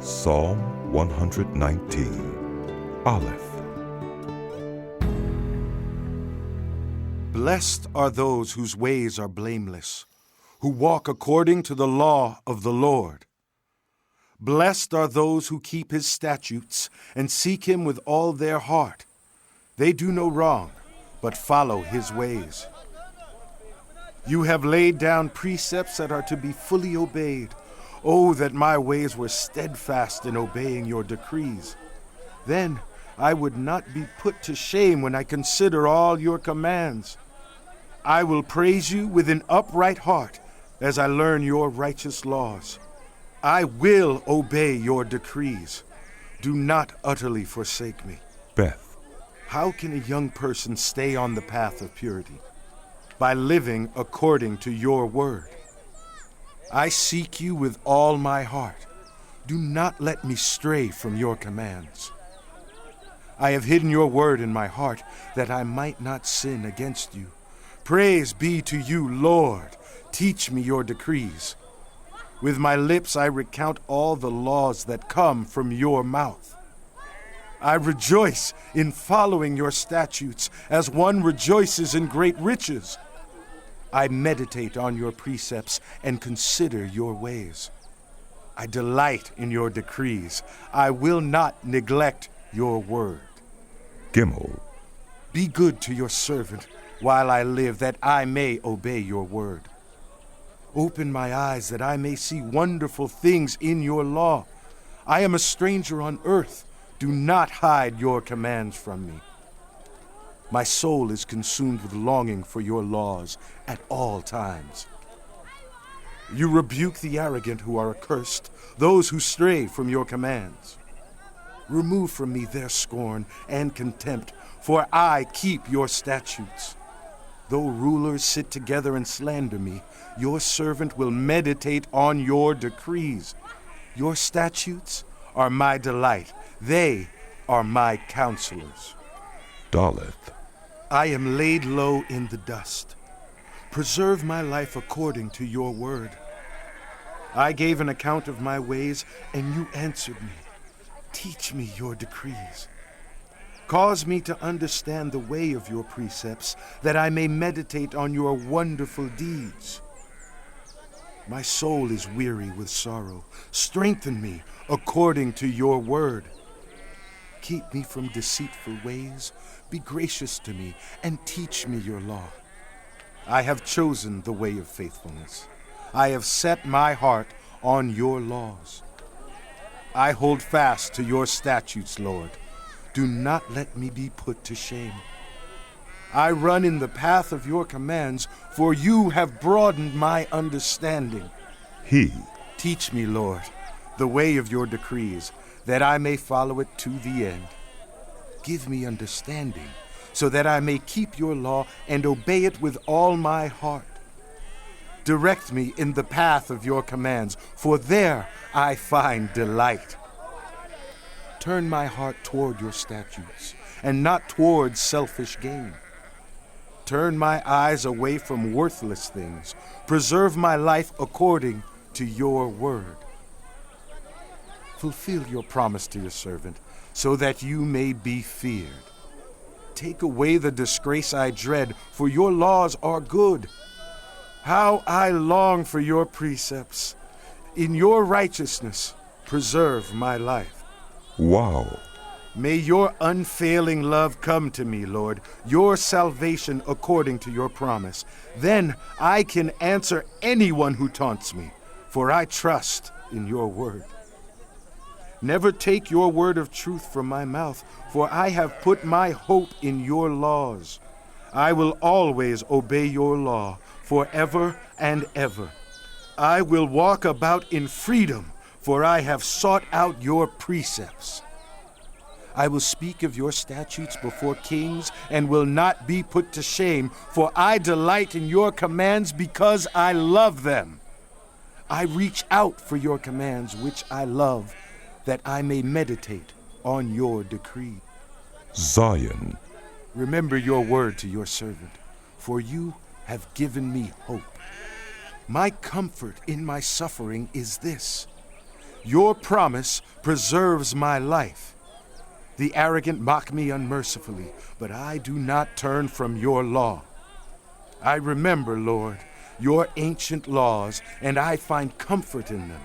Psalm 119, Aleph. Blessed are those whose ways are blameless, who walk according to the law of the Lord. Blessed are those who keep his statutes and seek him with all their heart. They do no wrong, but follow his ways. You have laid down precepts that are to be fully obeyed. Oh, that my ways were steadfast in obeying your decrees. Then I would not be put to shame when I consider all your commands. I will praise you with an upright heart as I learn your righteous laws. I will obey your decrees. Do not utterly forsake me. Beth. How can a young person stay on the path of purity? By living according to your word. I seek you with all my heart. Do not let me stray from your commands. I have hidden your word in my heart that I might not sin against you. Praise be to you, Lord. Teach me your decrees. With my lips I recount all the laws that come from your mouth. I rejoice in following your statutes as one rejoices in great riches. I meditate on your precepts and consider your ways. I delight in your decrees. I will not neglect your word. Gimel. Be good to your servant while I live, that I may obey your word. Open my eyes that I may see wonderful things in your law. I am a stranger on earth. Do not hide your commands from me. My soul is consumed with longing for your laws at all times. You rebuke the arrogant who are accursed, those who stray from your commands. Remove from me their scorn and contempt, for I keep your statutes. Though rulers sit together and slander me, your servant will meditate on your decrees. Your statutes are my delight. They are my counselors. Daleth. I am laid low in the dust. Preserve my life according to your word. I gave an account of my ways, and you answered me. Teach me your decrees. Cause me to understand the way of your precepts, that I may meditate on your wonderful deeds. My soul is weary with sorrow. Strengthen me according to your word. Keep me from deceitful ways. Be gracious to me and teach me your law. I have chosen the way of faithfulness. I have set my heart on your laws. I hold fast to your statutes, Lord. Do not let me be put to shame. I run in the path of your commands, for you have broadened my understanding. He. Teach me, Lord, the way of your decrees, that I may follow it to the end. Give me understanding, so that I may keep your law and obey it with all my heart. Direct me in the path of your commands, for there I find delight. Turn my heart toward your statutes, and not toward selfish gain. Turn my eyes away from worthless things. Preserve my life according to your word. Fulfill your promise to your servant, so that you may be feared. Take away the disgrace I dread, for your laws are good. How I long for your precepts. In your righteousness, preserve my life. Wow. May your unfailing love come to me, Lord, your salvation according to your promise. Then I can answer anyone who taunts me, for I trust in your word. Never take your word of truth from my mouth, for I have put my hope in your laws. I will always obey your law, forever and ever. I will walk about in freedom, for I have sought out your precepts. I will speak of your statutes before kings and will not be put to shame, for I delight in your commands because I love them. I reach out for your commands, which I love, that I may meditate on your decree. Zion. Remember your word to your servant, for you have given me hope. My comfort in my suffering is this: Your promise preserves my life. The arrogant mock me unmercifully, but I do not turn from your law. I remember, Lord, your ancient laws, and I find comfort in them.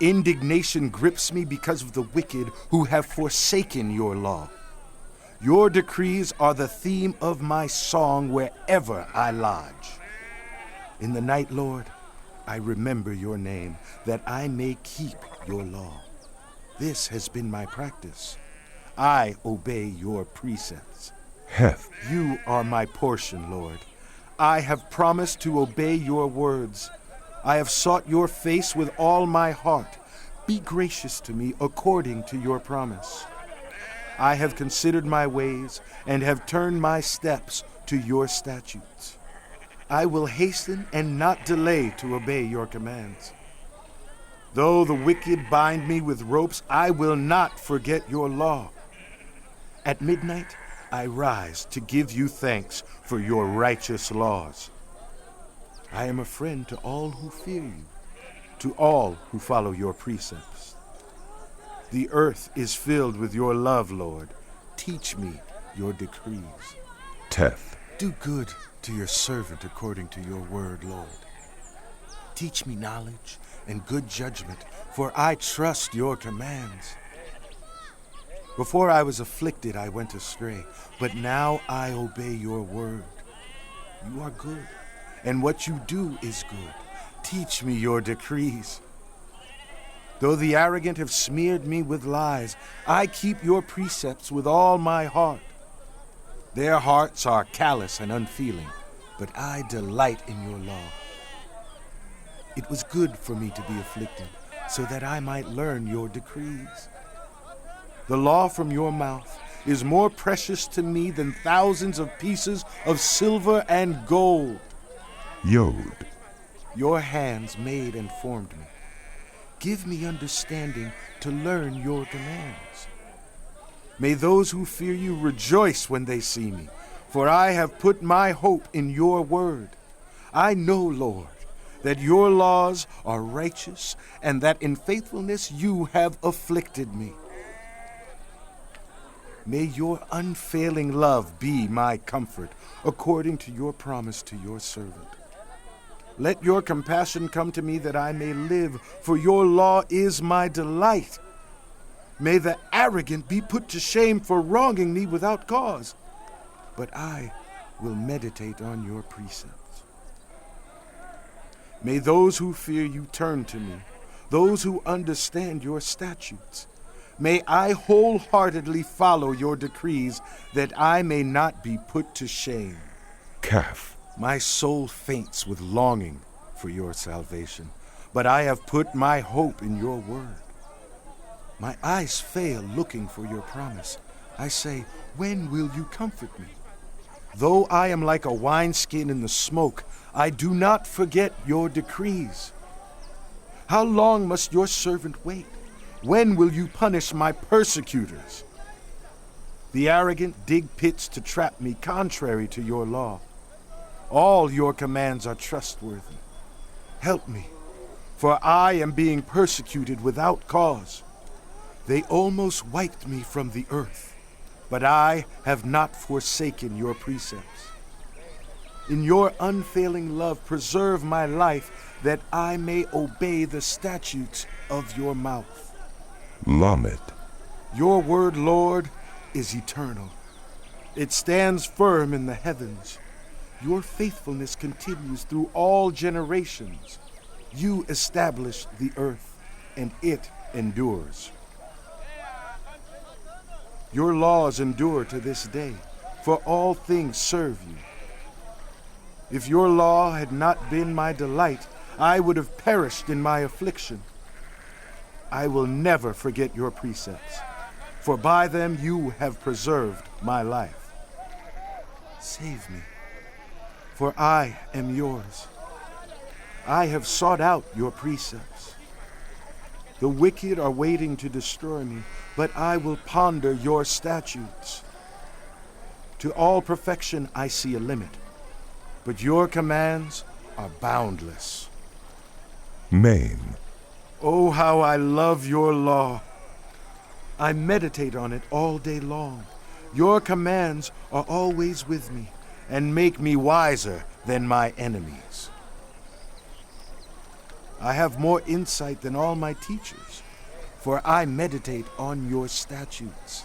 Indignation grips me because of the wicked who have forsaken your law. Your decrees are the theme of my song wherever I lodge. In the night, Lord, I remember your name, that I may keep your law. This has been my practice. I obey your precepts. Heth, You are my portion, Lord. I have promised to obey your words. I have sought your face with all my heart. Be gracious to me according to your promise. I have considered my ways and have turned my steps to your statutes. I will hasten and not delay to obey your commands. Though the wicked bind me with ropes, I will not forget your law. At midnight, I rise to give you thanks for your righteous laws. I am a friend to all who fear you, to all who follow your precepts. The earth is filled with your love, Lord. Teach me your decrees. Teth, Do good to your servant according to your word, Lord. Teach me knowledge and good judgment, for I trust your commands. Before I was afflicted, I went astray, but now I obey your word. You are good, and what you do is good. Teach me your decrees. Though the arrogant have smeared me with lies, I keep your precepts with all my heart. Their hearts are callous and unfeeling, but I delight in your law. It was good for me to be afflicted, so that I might learn your decrees. The law from your mouth is more precious to me than thousands of pieces of silver and gold. Yod, Your hands made and formed me. Give me understanding to learn your commands. May those who fear you rejoice when they see me, for I have put my hope in your word. I know, Lord, that your laws are righteous, and that in faithfulness you have afflicted me. May your unfailing love be my comfort, according to your promise to your servant. Let your compassion come to me that I may live, for your law is my delight. May the arrogant be put to shame for wronging me without cause, but I will meditate on your precepts. May those who fear you turn to me, those who understand your statutes. May I wholeheartedly follow your decrees, that I may not be put to shame. Kaf, My soul faints with longing for your salvation, but I have put my hope in your word. My eyes fail looking for your promise. I say, when will you comfort me? Though I am like a wineskin in the smoke, I do not forget your decrees. How long must your servant wait? When will you punish my persecutors? The arrogant dig pits to trap me contrary to your law. All your commands are trustworthy. Help me, for I am being persecuted without cause. They almost wiped me from the earth, but I have not forsaken your precepts. In your unfailing love, preserve my life, that I may obey the statutes of your mouth. Lamet, Your word, Lord, is eternal. It stands firm in the heavens. Your faithfulness continues through all generations. You established the earth, and it endures. Your laws endure to this day, for all things serve you. If your law had not been my delight, I would have perished in my affliction. I will never forget your precepts, for by them you have preserved my life. Save me, for I am yours. I have sought out your precepts. The wicked are waiting to destroy me, but I will ponder your statutes. To all perfection I see a limit, but your commands are boundless. Main, Oh, how I love your law. I meditate on it all day long. Your commands are always with me and make me wiser than my enemies. I have more insight than all my teachers, for I meditate on your statutes.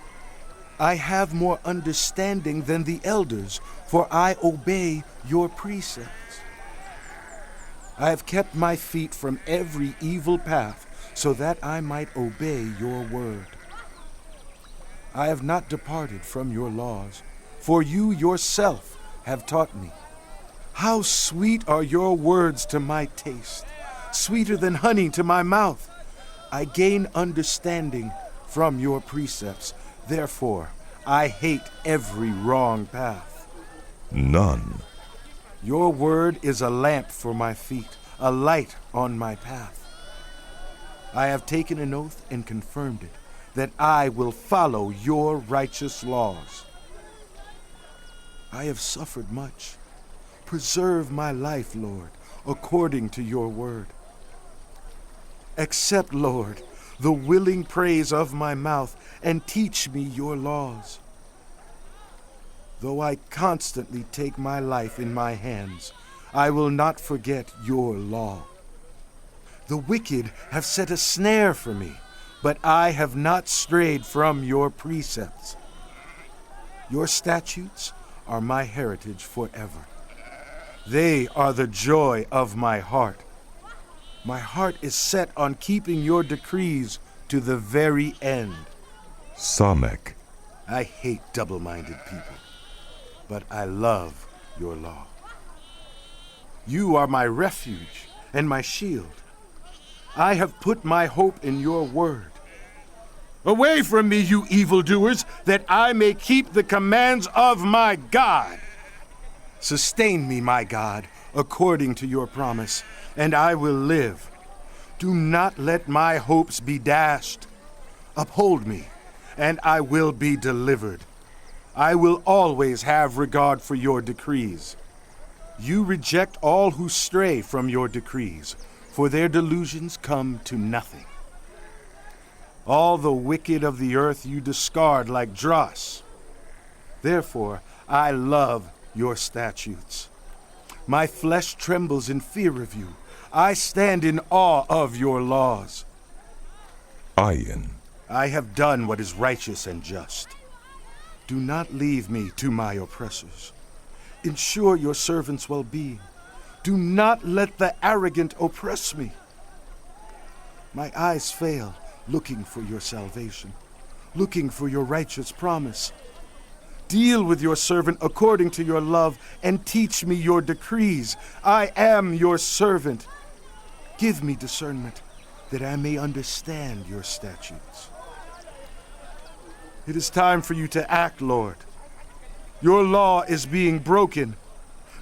I have more understanding than the elders, for I obey your precepts. I have kept my feet from every evil path, so that I might obey your word. I have not departed from your laws, for you yourself have taught me. How sweet are your words to my taste, sweeter than honey to my mouth. I gain understanding from your precepts. Therefore, I hate every wrong path. None. Your word is a lamp for my feet, a light on my path. I have taken an oath and confirmed it, that I will follow your righteous laws. I have suffered much. Preserve my life, Lord, according to your word. Accept, Lord, the willing praise of my mouth, and teach me your laws. Though I constantly take my life in my hands, I will not forget your law. The wicked have set a snare for me, but I have not strayed from your precepts. Your statutes are my heritage forever. They are the joy of my heart. My heart is set on keeping your decrees to the very end. Samek. I hate double-minded people, but I love your law. You are my refuge and my shield. I have put my hope in your word. Away from me, you evildoers, that I may keep the commands of my God. Sustain me, my God, according to your promise, and I will live. Do not let my hopes be dashed. Uphold me, and I will be delivered. I will always have regard for your decrees. You reject all who stray from your decrees, for their delusions come to nothing. All the wicked of the earth you discard like dross. Therefore, I love your statutes. My flesh trembles in fear of you. I stand in awe of your laws. Ayin. I have done what is righteous and just. Do not leave me to my oppressors. Ensure your servant's well-being. Do not let the arrogant oppress me. My eyes fail, looking for your salvation, looking for your righteous promise. Deal with your servant according to your love, and teach me your decrees. I am your servant. Give me discernment, that I may understand your statutes. It is time for you to act, Lord. Your law is being broken.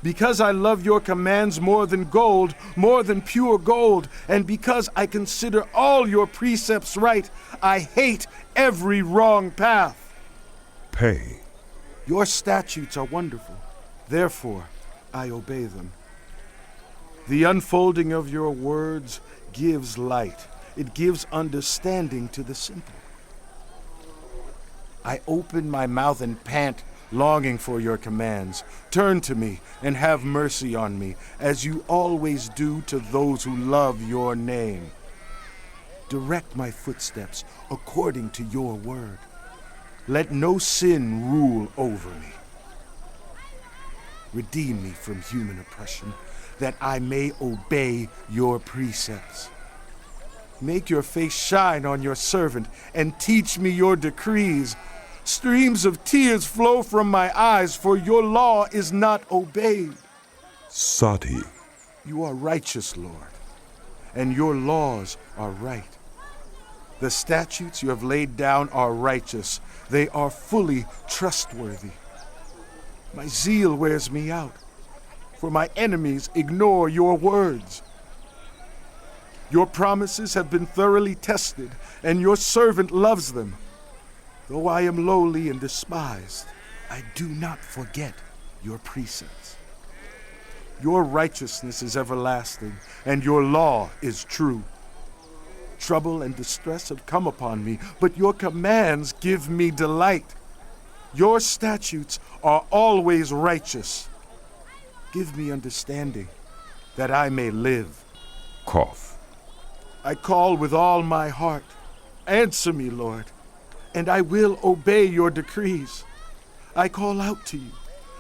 Because I love your commands more than gold, more than pure gold, and because I consider all your precepts right, I hate every wrong path. Pay. Your statutes are wonderful. Therefore, I obey them. The unfolding of your words gives light. It gives understanding to the simple. I open my mouth and pant, longing for your commands. Turn to me and have mercy on me, as you always do to those who love your name. Direct my footsteps according to your word. Let no sin rule over me. Redeem me from human oppression, that I may obey your precepts. Make your face shine on your servant, and teach me your decrees. Streams of tears flow from my eyes, for your law is not obeyed. Sati. You are righteous, Lord, and your laws are right. The statutes you have laid down are righteous. They are fully trustworthy. My zeal wears me out, for my enemies ignore your words. Your promises have been thoroughly tested, and your servant loves them. Though I am lowly and despised, I do not forget your precepts. Your righteousness is everlasting, and your law is true. Trouble and distress have come upon me, but your commands give me delight. Your statutes are always righteous. Give me understanding, that I may live. Cough. I call with all my heart. Answer me, Lord, and I will obey your decrees. I call out to you.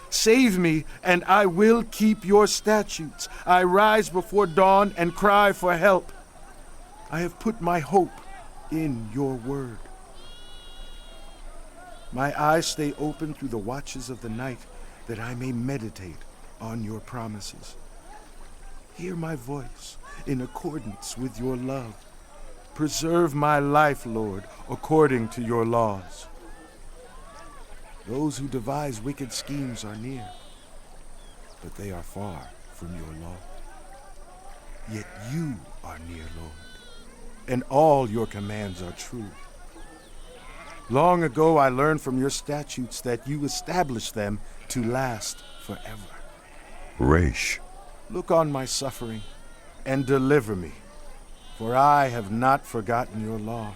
Save me, and I will keep your statutes. I rise before dawn and cry for help. I have put my hope in your word. My eyes stay open through the watches of the night, that I may meditate on your promises. Hear my voice in accordance with your love. Preserve my life, Lord, according to your laws. Those who devise wicked schemes are near, but they are far from your law. Yet you are near, Lord, and all your commands are true. Long ago I learned from your statutes that you established them to last forever. Resh. Look on my suffering and deliver me, for I have not forgotten your law.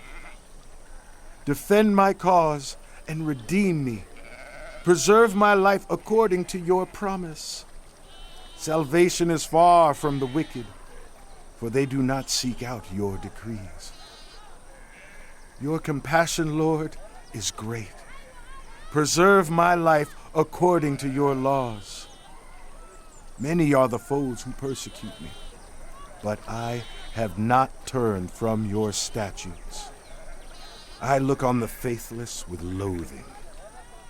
Defend my cause and redeem me. Preserve my life according to your promise. Salvation is far from the wicked, for they do not seek out your decrees. Your compassion, Lord, is great. Preserve my life according to your laws. Many are the foes who persecute me, but I have not turned from your statutes. I look on the faithless with loathing,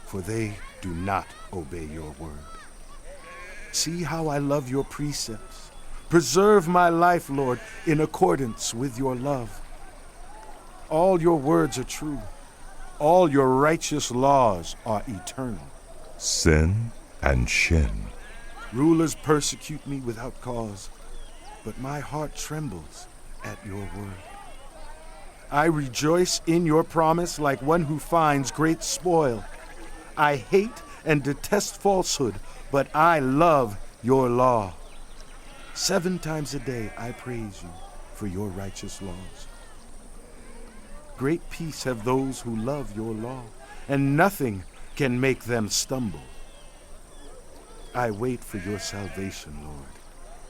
for they do not obey your word. See how I love your precepts. Preserve my life, Lord, in accordance with your love. All your words are true. All your righteous laws are eternal. Sin and Shin. Rulers persecute me without cause, but my heart trembles at your word. I rejoice in your promise like one who finds great spoil. I hate and detest falsehood, but I love your law. 7 times a day I praise you for your righteous laws. Great peace have those who love your law, and nothing can make them stumble. I wait for your salvation, Lord,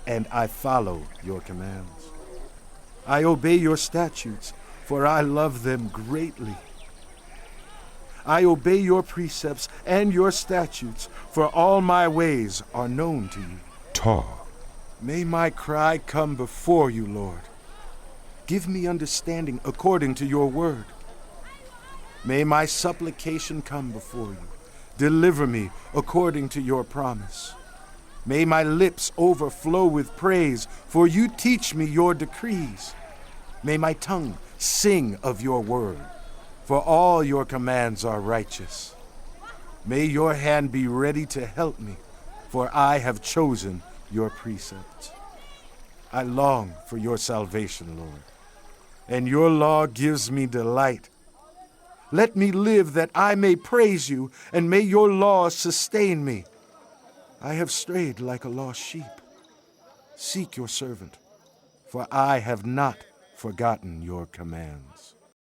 and I follow your commands. I obey your statutes, for I love them greatly. I obey your precepts and your statutes, for all my ways are known to you. Ta. May my cry come before you, Lord. Give me understanding according to your word. May my supplication come before you. Deliver me according to your promise. May my lips overflow with praise, for you teach me your decrees. May my tongue sing of your word, for all your commands are righteous. May your hand be ready to help me, for I have chosen your precepts. I long for your salvation, Lord, and your law gives me delight. Let me live that I may praise you, and may your law sustain me. I have strayed like a lost sheep. Seek your servant, for I have not forgotten your commands.